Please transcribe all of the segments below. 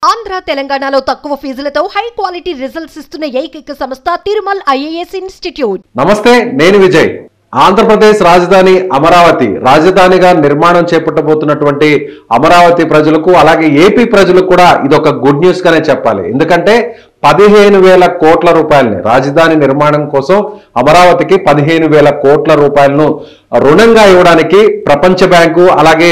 ఆంధ్ర తెలంగాణలో తక్కువ ఫీజులతో high quality results ఇస్తున్న ఏకైక సంస్థ తిరుమల్ ఐఏఎస్ ఇన్స్టిట్యూట్. నమస్తే, నేను విజయ్. ఆంధ్రప్రదేశ్ రాజధాని అమరావతి రాజధానిగా నిర్మాణం చేపట్టబోతున్నటువంటి అమరావతి ప్రజలకు అలాగే ఏపీ ప్రజలకు కూడా ఇదొక గుడ్ న్యూస్ గానే చెప్పాలి. ఎందుకంటే 15,000 కోట్ల రూపాయలని రాజధాని నిర్మాణం కోసం అమరావతికి 15,000 కోట్ల రూపాయలను రుణంగా ఇవ్వడానికి ప్రపంచ బ్యాంకు అలాగే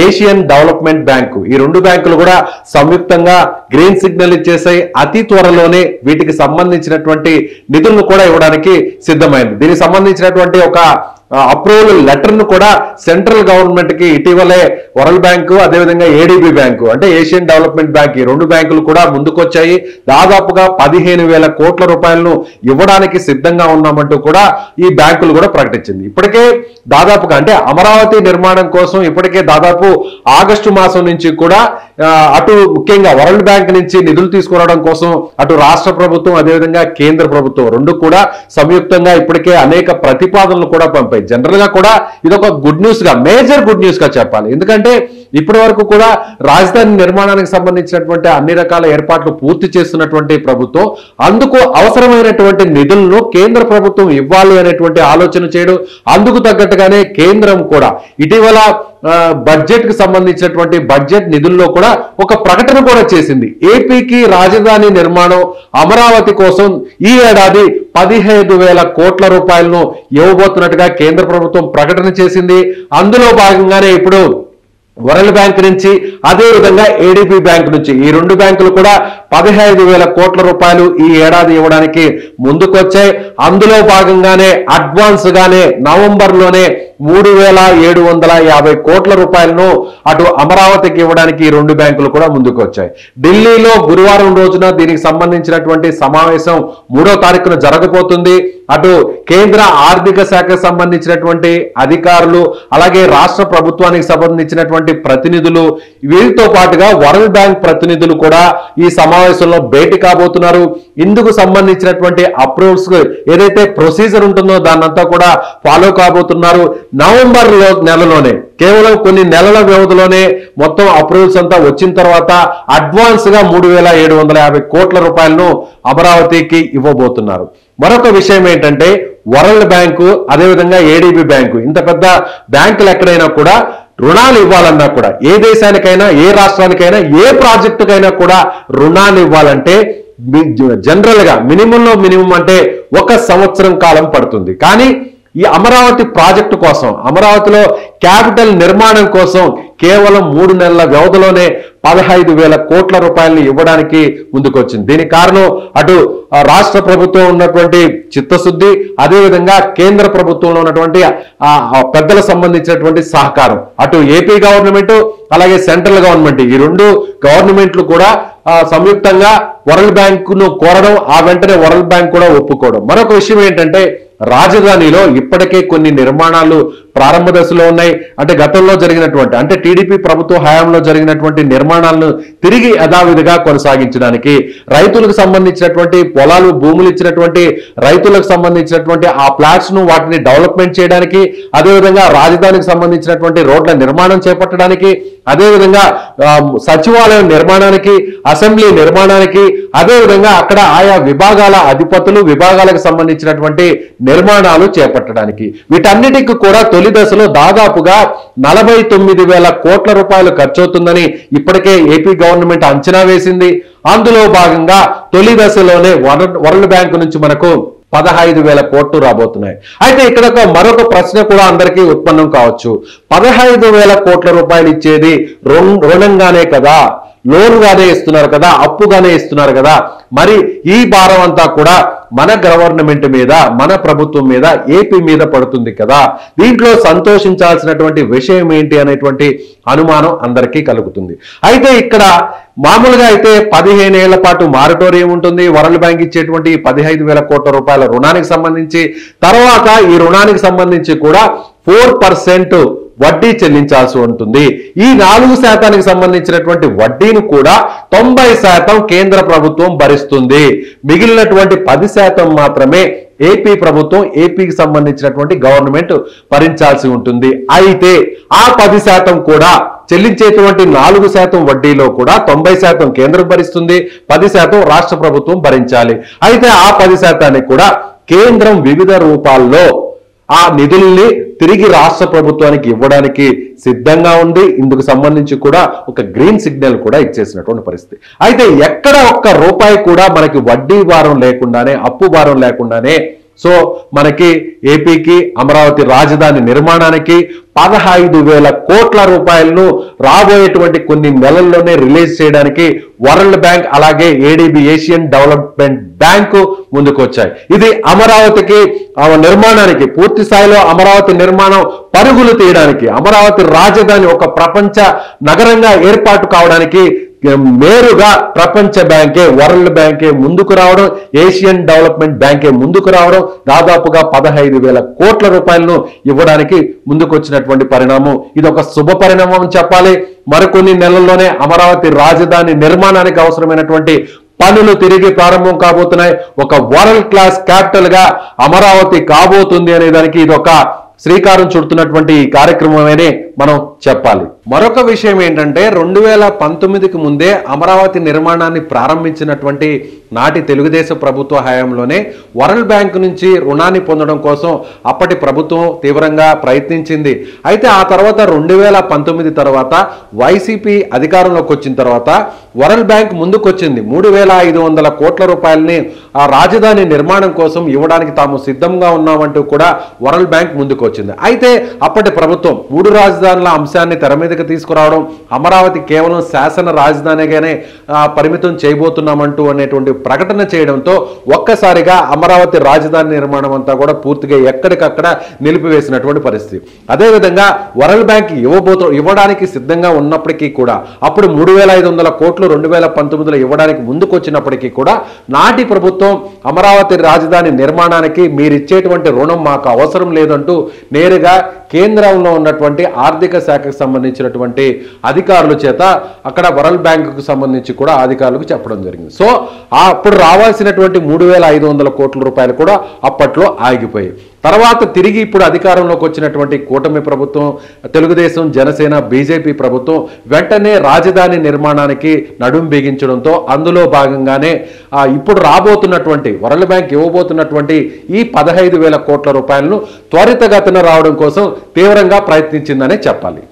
ఏషియన్ డెవలప్మెంట్ బ్యాంకు ఈ రెండు బ్యాంకులు కూడా సంయుక్తంగా గ్రీన్ సిగ్నల్ ఇచ్చేసాయి. అతి త్వరలోనే వీటికి సంబంధించినటువంటి నిధులను కూడా ఇవ్వడానికి సిద్ధమైంది. దీనికి సంబంధించినటువంటి ఒక అప్రూవల్ లెటర్ ను కూడా సెంట్రల్ గవర్నమెంట్ కి ఇటీవలే వరల్డ్ బ్యాంకు అదేవిధంగా ఏడీబీ బ్యాంకు అంటే ఏషియన్ డెవలప్మెంట్ బ్యాంక్ ఈ రెండు బ్యాంకులు కూడా ముందుకొచ్చాయి. దాదాపుగా 15,000 కోట్ల రూపాయలను ఇవ్వడానికి సిద్ధంగా ఉన్నామంటూ కూడా ఈ బ్యాంకులు కూడా ప్రకటించింది. ఇప్పటికే దాదాపుగా అంటే అమరావతి నిర్మాణం కోసం ఇప్పటికే దాదాపు ఆగస్టు మాసం నుంచి కూడా అటు ముఖ్యంగా వరల్డ్ బ్యాంక్ నుంచి నిధులు తీసుకురావడం కోసం అటు రాష్ట్ర ప్రభుత్వం అదేవిధంగా కేంద్ర ప్రభుత్వం రెండు కూడా సంయుక్తంగా ఇప్పటికే అనేక ప్రతిపాదనలు కూడా పంపాయి. జనరల్ గా కూడా ఇదొక గుడ్ న్యూస్ గా మేజర్ గుడ్ న్యూస్ గా చెప్పాలి. ఎందుకంటే ఇప్పటి వరకు కూడా రాజధాని నిర్మాణానికి సంబంధించినటువంటి అన్ని రకాల ఏర్పాట్లు పూర్తి చేస్తున్నటువంటి ప్రభుత్వం అందుకు అవసరమైనటువంటి నిధులను కేంద్ర ప్రభుత్వం ఇవ్వాలి అనేటువంటి ఆలోచన చేయడం, అందుకు తగ్గట్టుగానే కేంద్రం కూడా ఇటీవల బడ్జెట్ కి సంబంధించినటువంటి బడ్జెట్ నిధుల్లో కూడా ఒక ప్రకటన కూడా చేసింది. ఏపీకి రాజధాని నిర్మాణం అమరావతి కోసం ఈ ఏడాది 15,000 కోట్ల రూపాయలను ఇవ్వబోతున్నట్టుగా కేంద్ర ప్రభుత్వం ప్రకటన చేసింది. అందులో భాగంగానే ఇప్పుడు వరల్డ్ బ్యాంక్ నుంచి అదేవిధంగా ఏడీబీ బ్యాంక్ నుంచి ఈ రెండు బ్యాంకులు కూడా 15,000 కోట్ల రూపాయలు ఈ ఏడాది ఇవ్వడానికి ముందుకొచ్చాయి. అందులో భాగంగానే అడ్వాన్స్ గానే నవంబర్లోనే 3,750 కోట్ల రూపాయలను అటు అమరావతికి ఇవ్వడానికి ఈ రెండు బ్యాంకులు కూడా ముందుకు వచ్చాయి. ఢిల్లీలో గురువారం రోజున దీనికి సంబంధించినటువంటి సమావేశం 3వ తారీఖున జరగబోతుంది. అటు కేంద్ర ఆర్థిక శాఖకు సంబంధించినటువంటి అధికారులు అలాగే రాష్ట్ర ప్రభుత్వానికి సంబంధించినటువంటి ప్రతినిధులు వీరితో పాటుగా వరల్డ్ బ్యాంక్ ప్రతినిధులు కూడా ఈ సమావేశంలో భేటీ కాబోతున్నారు. ఇందుకు సంబంధించినటువంటి అప్రూవల్స్ ఏదైతే ప్రొసీజర్ ఉంటుందో దాన్నంతా కూడా ఫాలో కాబోతున్నారు. నవంబర్ నెలలోనే కేవలం కొన్ని నెలల వ్యవధిలోనే మొత్తం అప్రూవల్స్ అంతా వచ్చిన తర్వాత అడ్వాన్స్ గా 3,750 కోట్ల రూపాయలను అమరావతికి ఇవ్వబోతున్నారు. మరొక విషయం ఏంటంటే వరల్డ్ బ్యాంకు అదేవిధంగా ఏడీబీ బ్యాంకు ఇంత పెద్ద బ్యాంకులు ఎక్కడైనా కూడా రుణాలు ఇవ్వాలన్నా కూడా ఏ దేశానికైనా ఏ రాష్ట్రానికైనా ఏ ప్రాజెక్టుకైనా కూడా రుణాలు ఇవ్వాలంటే జనరల్ గా మినిమం అంటే 1 సంవత్సరం కాలం పడుతుంది. కానీ ఈ అమరావతి ప్రాజెక్టు కోసం అమరావతిలో క్యాపిటల్ నిర్మాణం కోసం కేవలం 3 నెలల వ్యవధిలోనే 15,000 కోట్ల రూపాయలను ఇవ్వడానికి ముందుకొచ్చింది. దీనికి కారణం అటు రాష్ట్ర ప్రభుత్వం ఉన్నటువంటి చిత్తశుద్ధి అదేవిధంగా కేంద్ర ప్రభుత్వంలో ఉన్నటువంటి పెద్దలకు సంబంధించినటువంటి సహకారం అటు ఏపీ గవర్నమెంట్ అలాగే సెంట్రల్ గవర్నమెంట్ ఈ రెండు గవర్నమెంట్లు కూడా సంయుక్తంగా వరల్డ్ బ్యాంకును కోరడం ఆ వెంటనే వరల్డ్ బ్యాంక్ కూడా ఒప్పుకోవడం. మరొక విషయం ఏంటంటే రాజధానిలో ఇప్పటికే కొన్ని నిర్మాణాలు ప్రారంభ దశలో ఉన్నాయి. అంటే గతంలో జరిగినటువంటి అంటే టీడీపీ ప్రభుత్వ హయాంలో జరిగినటువంటి నిర్మాణాలను తిరిగి యథావిధిగా కొనసాగించడానికి రైతులకు సంబంధించినటువంటి పొలాలు భూములు ఇచ్చినటువంటి రైతులకు సంబంధించినటువంటి ఆ ప్లాట్స్ ను వాటిని డెవలప్మెంట్ చేయడానికి అదేవిధంగా రాజధానికి సంబంధించినటువంటి రోడ్ల నిర్మాణం చేపట్టడానికి అదేవిధంగా సచివాలయం నిర్మాణానికి అసెంబ్లీ నిర్మాణానికి అదేవిధంగా అక్కడ ఆయా విభాగాల అధిపతులు విభాగాలకు సంబంధించినటువంటి నిర్మాణాలు చేపట్టడానికి వీటన్నిటికీ కూడా తొలి దశలో దాదాపుగా 49,000 కోట్ల రూపాయలు ఖర్చవుతుందని ఇప్పటికే ఏపీ గవర్నమెంట్ అంచనా వేసింది. అందులో భాగంగా తొలి దశలోనే వరల్డ్ బ్యాంక్ నుంచి మనకు 15,000 కోట్లు రాబోతున్నాయి. అయితే ఇక్కడ మరొక ప్రశ్న కూడా అందరికీ ఉత్పన్నం కావచ్చు. 15,000 కోట్ల రూపాయలు ఇచ్చేది రుణంగానే కదా, లోన్ గానే ఇస్తున్నారు కదా, అప్పుగానే ఇస్తున్నారు కదా, మరి ఈ భారం అంతా కూడా మన గవర్నమెంట్ మీద మన ప్రభుత్వం మీద ఏపీ మీద పడుతుంది కదా, దీంట్లో సంతోషించాల్సినటువంటి విషయం ఏంటి అనేటువంటి అనుమానం అందరికీ కలుగుతుంది. అయితే ఇక్కడ మామూలుగా అయితే 15 ఏళ్ల పాటు మారటోరియం ఉంటుంది. వరల్డ్ బ్యాంక్ ఇచ్చేటువంటి 15,000 కోట్ల రూపాయల రుణానికి సంబంధించి తర్వాత ఈ రుణానికి సంబంధించి కూడా 4% వడ్డీ చెల్లించాల్సి ఉంటుంది. ఈ 4% సంబంధించినటువంటి వడ్డీని కూడా 90% కేంద్ర ప్రభుత్వం భరిస్తుంది. మిగిలినటువంటి 10% మాత్రమే ఏపీ ప్రభుత్వం, ఏపీకి సంబంధించినటువంటి గవర్నమెంట్ భరించాల్సి ఉంటుంది. అయితే ఆ 10% కూడా చెల్లించేటువంటి 4% వడ్డీలో కూడా 90% కేంద్రం భరిస్తుంది, 10% రాష్ట్ర ప్రభుత్వం భరించాలి. అయితే ఆ 10% కూడా కేంద్రం వివిధ రూపాల్లో ఆ నిధుల్ని తిరిగి రాష్ట్ర ప్రభుత్వానికి ఇవ్వడానికి సిద్ధంగా ఉంది. ఇందుకు సంబంధించి కూడా ఒక గ్రీన్ సిగ్నల్ కూడా ఇచ్చేసినటువంటి పరిస్థితి. అయితే ఎక్కడ ఒక్క రూపాయి కూడా మనకి వడ్డీ భారం లేకుండానే, అప్పు భారం లేకుండానే సో మనకి ఏపీకి అమరావతి రాజధాని నిర్మాణానికి 15,000 కోట్ల రూపాయలను రాబోయేటువంటి కొన్ని నెలల్లోనే రిలీజ్ చేయడానికి వరల్డ్ బ్యాంక్ అలాగే ఏడీబీ ఏషియన్ డెవలప్మెంట్ బ్యాంకు ముందుకు వచ్చాయి. ఇది అమరావతికి నిర్మాణానికి పూర్తి స్థాయిలో అమరావతి నిర్మాణం పరుగులు తీయడానికి, అమరావతి రాజధాని ఒక ప్రపంచ నగరంగా ఏర్పాటు కావడానికి నేరుగా ప్రపంచ బ్యాంకే, వరల్డ్ బ్యాంకే ముందుకు రావడం, ఏషియన్ డెవలప్మెంట్ బ్యాంకే ముందుకు రావడం, దాదాపుగా 15,000 కోట్ల రూపాయలను ఇవ్వడానికి ముందుకు వచ్చినటువంటి పరిణామం. ఇది ఒక శుభ పరిణామం అని చెప్పాలి. మరికొన్ని నెలల్లోనే అమరావతి రాజధాని నిర్మాణానికి అవసరమైనటువంటి పనులు తిరిగి ప్రారంభం కాబోతున్నాయి. ఒక వరల్డ్ క్లాస్ క్యాపిటల్ గా అమరావతి కాబోతుంది అనే దానికి ఇది ఒక శ్రీకారం చుడుతున్నటువంటి ఈ కార్యక్రమమని మనం చెప్పాలి. మరొక విషయం ఏంటంటే 2019కి ముందే అమరావతి నిర్మాణాన్ని ప్రారంభించినటువంటి నాటి తెలుగుదేశం ప్రభుత్వ హయాంలోనే వరల్డ్ బ్యాంక్ నుంచి రుణాన్ని పొందడం కోసం అప్పటి ప్రభుత్వం తీవ్రంగా ప్రయత్నించింది. అయితే ఆ తర్వాత 2019 తర్వాత వైసీపీ అధికారంలోకి వచ్చిన తర్వాత వరల్డ్ బ్యాంక్ ముందుకొచ్చింది. 3,500 కోట్ల రూపాయలని ఆ రాజధాని నిర్మాణం కోసం ఇవ్వడానికి తాము సిద్ధంగా ఉన్నామంటూ కూడా వరల్డ్ బ్యాంక్ ముందుకొచ్చింది. అయితే అప్పటి ప్రభుత్వం 3 రాజధానుల అంశాన్ని తెర మీదకి తీసుకురావడం, అమరావతి కేవలం శాసన రాజధానిగానే పరిమితం చేయబోతున్నామంటూ అనేటువంటి ప్రకటన చేయడంతో ఒక్కసారిగా అమరావతి రాజధాని నిర్మాణం అంతా కూడా పూర్తిగా ఎక్కడికక్కడ నిలిపివేసినటువంటి పరిస్థితి. అదేవిధంగా వరల్డ్ బ్యాంక్ ఇవ్వడానికి సిద్ధంగా ఉన్నప్పటికీ కూడా అప్పుడు 3,500 కోట్లు 2019లో ఇవ్వడానికి ముందుకొచ్చినప్పటికీ కూడా నాటి ప్రభుత్వం అమరావతి రాజధాని నిర్మాణానికి మీరిచ్చేటువంటి రుణం మాకు అవసరం లేదంటూ నేరుగా కేంద్రంలో ఉన్నటువంటి ఆర్థిక శాఖకు సంబంధించినటువంటి అధికారుల చేత అక్కడ వరల్డ్ బ్యాంకుకు సంబంధించి కూడా అధికారులకు చెప్పడం జరిగింది. సో అప్పుడు రావాల్సినటువంటి 3,500 కోట్ల రూపాయలు కూడా అప్పట్లో ఆగిపోయాయి. తర్వాత తిరిగి ఇప్పుడు అధికారంలోకి వచ్చినటువంటి కూటమి ప్రభుత్వం, తెలుగుదేశం, జనసేన, బీజేపీ ప్రభుత్వం వెంటనే రాజధాని నిర్మాణానికి నడుం బిగించడంతో అందులో భాగంగానే ఇప్పుడు రాబోతున్నటువంటి వరల్డ్ బ్యాంక్ ఇవ్వబోతున్నటువంటి ఈ 15,000 కోట్ల రూపాయలను త్వరితగతిన రావడం కోసం తీవ్రంగా ప్రయత్నించిందనే చెప్పాలి.